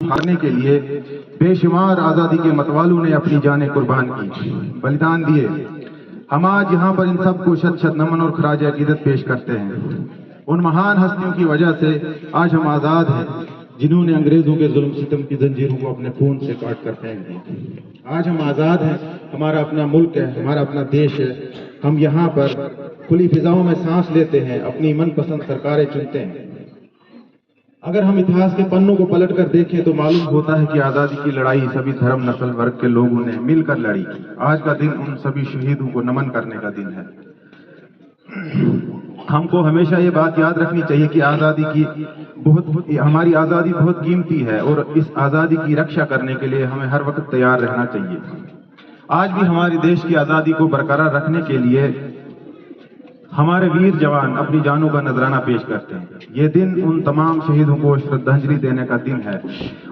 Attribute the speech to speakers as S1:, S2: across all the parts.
S1: हारने के लिए बेशुमार आज़ादी के मतवालों ने अपनी जानें कुर्बान की, बलिदान दिए। हम आज यहाँ पर इन सबको शत शत नमन और खराज अकीदत पेश करते हैं। उन महान हस्तियों की वजह से आज हम आज़ाद हैं, जिन्होंने अंग्रेजों के जुल्म सितम की जंजीरों को अपने खून से काट कर फेंक दिया। आज हम आज़ाद हैं, हमारा अपना मुल्क है, हमारा अपना देश है। हम यहाँ पर खुली फिजाओं में सांस लेते हैं, अपनी मनपसंद सरकारें चुनते हैं। अगर हम इतिहास के पन्नों को पलट कर देखें तो मालूम होता है कि आज़ादी की लड़ाई सभी धर्म नस्ल वर्ग के लोगों ने मिलकर लड़ी। आज का दिन उन सभी शहीदों को नमन करने का दिन है। हमको हमेशा ये बात याद रखनी चाहिए कि हमारी आज़ादी बहुत कीमती है और इस आज़ादी की रक्षा करने के लिए हमें हर वक्त तैयार रहना चाहिए। आज भी हमारे देश की आज़ादी को बरकरार रखने के लिए हमारे वीर जवान अपनी जानों का नजराना पेश करते हैं। ये दिन उन तमाम शहीदों को श्रद्धांजलि देने का दिन है,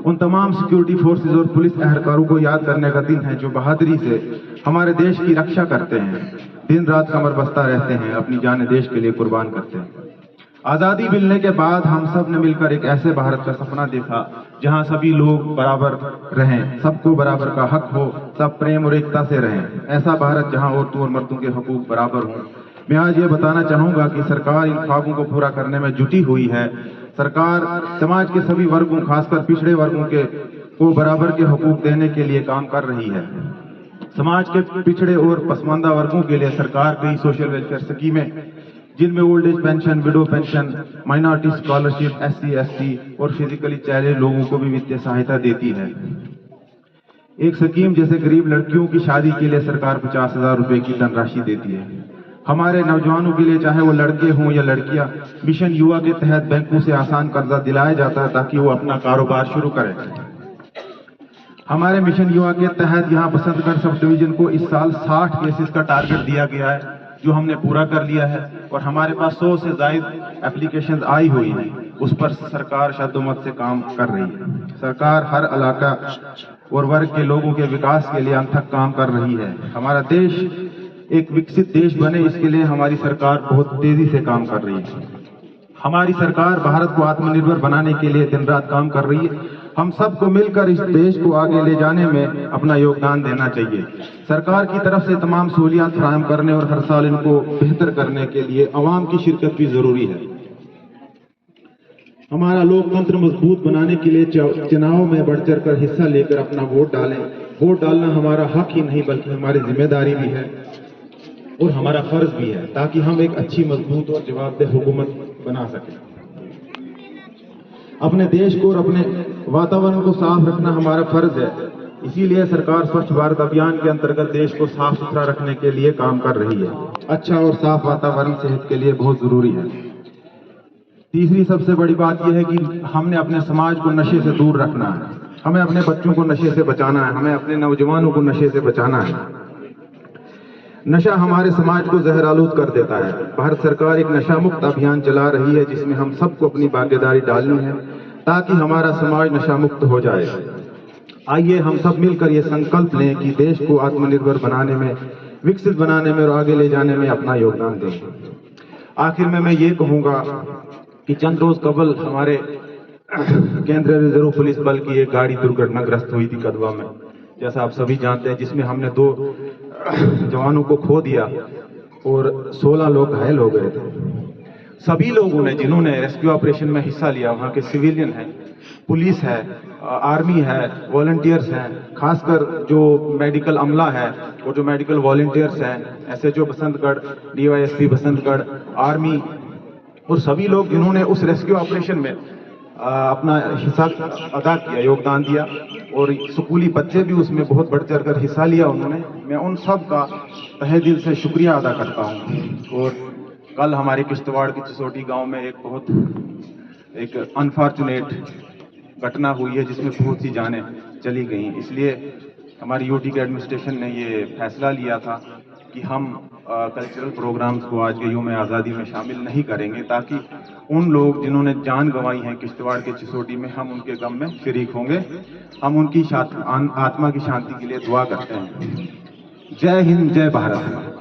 S1: उन तमाम सिक्योरिटी फोर्सेस और पुलिस एहलकारों को याद करने का दिन है जो बहादुरी से हमारे देश की रक्षा करते हैं, दिन रात कमर बस्ता रहते हैं, अपनी जान देश के लिए कुर्बान करते हैं। आज़ादी मिलने के बाद हम सब ने मिलकर एक ऐसे भारत का सपना देखा जहां सभी लोग बराबर रहें, सबको बराबर का हक हो, सब प्रेम और एकता से रहें। ऐसा भारत जहां औरतों और मर्दों के हकूक बराबर हों। मैं आज ये बताना चाहूंगा कि सरकार इन ख्वाबों को पूरा करने में जुटी हुई है। सरकार समाज के सभी वर्गों, खासकर पिछड़े वर्गों को बराबर के हकूक देने के लिए काम कर रही है। समाज के पिछड़े और पसमानदा वर्गों के लिए सरकार कई सोशल वेलफेयर स्कीमें, जिनमें old age pension, window pension, minority scholarship, SC ST और फिजिकली चैलेंज लोगों को भी वित्तीय सहायता देती है। एक स्कीम जैसे गरीब लड़कियों की शादी के लिए सरकार 50,000 रुपए की धनराशि देती है। हमारे नौजवानों के लिए, चाहे वो लड़के हों या लड़कियां, मिशन युवा के तहत बैंकों से आसान कर्जा दिलाया जाता है ताकि वो अपना कारोबार शुरू करें। हमारे मिशन युवा के तहत यहाँ बसंतगढ़ सब डिवीजन को इस साल 60 केसेस का टारगेट दिया गया है, जो हमने पूरा कर लिया है और हमारे पास 100 से ज्यादा एप्लीकेशंस आई हुई हैं। उस पर सरकार शद्दोमत से काम कर रही है। सरकार हर इलाका और वर्ग के लोगों के विकास के लिए अनथक काम कर रही है। हमारा देश एक विकसित देश बने, इसके लिए हमारी सरकार बहुत तेजी से काम कर रही है। हमारी सरकार भारत को आत्मनिर्भर बनाने के लिए दिन रात काम कर रही है। हम सबको मिलकर इस देश को आगे ले जाने में अपना योगदान देना चाहिए। सरकार की तरफ से तमाम सहूलियात फराहम करने और हर साल इनको बेहतर करने के लिए अवाम की शिरकत भी जरूरी है। हमारा लोकतंत्र मजबूत बनाने के लिए चुनाव में बढ़ चढ़ कर हिस्सा लेकर अपना वोट डालें। वोट डालना हमारा हक ही नहीं बल्कि हमारी जिम्मेदारी भी है और हमारा फर्ज भी है, ताकि हम एक अच्छी, मजबूत और जवाबदेह हुकूमत बना सकें। अपने देश को और अपने वातावरण को साफ रखना हमारा फर्ज है। इसीलिए सरकार स्वच्छ भारत अभियान के अंतर्गत देश को साफ सुथरा रखने के लिए काम कर रही है। अच्छा और साफ वातावरण सेहत के लिए बहुत जरूरी है। तीसरी सबसे बड़ी बात यह है कि हमने अपने समाज को नशे से दूर रखना है। हमें अपने बच्चों को नशे से बचाना है, हमें अपने नौजवानों को नशे से बचाना है। नशा हमारे समाज को जहरालूद कर देता है। भारत सरकार एक नशा मुक्त अभियान चला रही है, जिसमें हम सबको अपनी भागीदारी डालनी है ताकि हमारा समाज नशा मुक्त हो जाए। आइए हम सब मिलकर ये संकल्प लें कि देश को आत्मनिर्भर बनाने में, विकसित बनाने में और आगे ले जाने में अपना योगदान दें। आखिर में मैं ये कहूंगा कि चंद रोज कबल हमारे केंद्रीय रिजर्व पुलिस बल की एक गाड़ी दुर्घटनाग्रस्त हुई थी कदवा में, जैसा आप सभी जानते हैं, जिसमें हमने 2 जवानों को खो दिया और 16 लोग घायल हो गए थे। सभी लोगों ने जिन्होंने रेस्क्यू ऑपरेशन में हिस्सा लिया, वहाँ के सिविलियन हैं, पुलिस है, आर्मी है, वॉलंटियर्स हैं, खासकर जो मेडिकल अमला है और जो मेडिकल वॉलंटियर्स हैं, SHO Basantgarh, DYSP Basantgarh, army और सभी लोग जिन्होंने उस रेस्क्यू ऑपरेशन में अपना हिस्सा अदा किया, योगदान दिया और स्कूली बच्चे भी उसमें बहुत बढ़ चढ़ कर हिस्सा लिया उन्होंने। मैं उन सब का तहे दिल से शुक्रिया अदा करता हूँ। और कल हमारे किश्तवाड़ के चिसोटी गांव में एक अनफॉर्चुनेट घटना हुई है जिसमें बहुत सी जानें चली गई। इसलिए हमारी UT के एडमिनिस्ट्रेशन ने ये फैसला लिया था कि हम कल्चरल प्रोग्राम्स को आज के यूम आज़ादी में शामिल नहीं करेंगे, ताकि उन लोग जिन्होंने जान गंवाई है किश्तवाड़ के चिसोटी में, हम उनके गम में शरीक होंगे। हम उनकी आत्मा की शांति के लिए दुआ करते हैं। जय हिंद, जय भारत।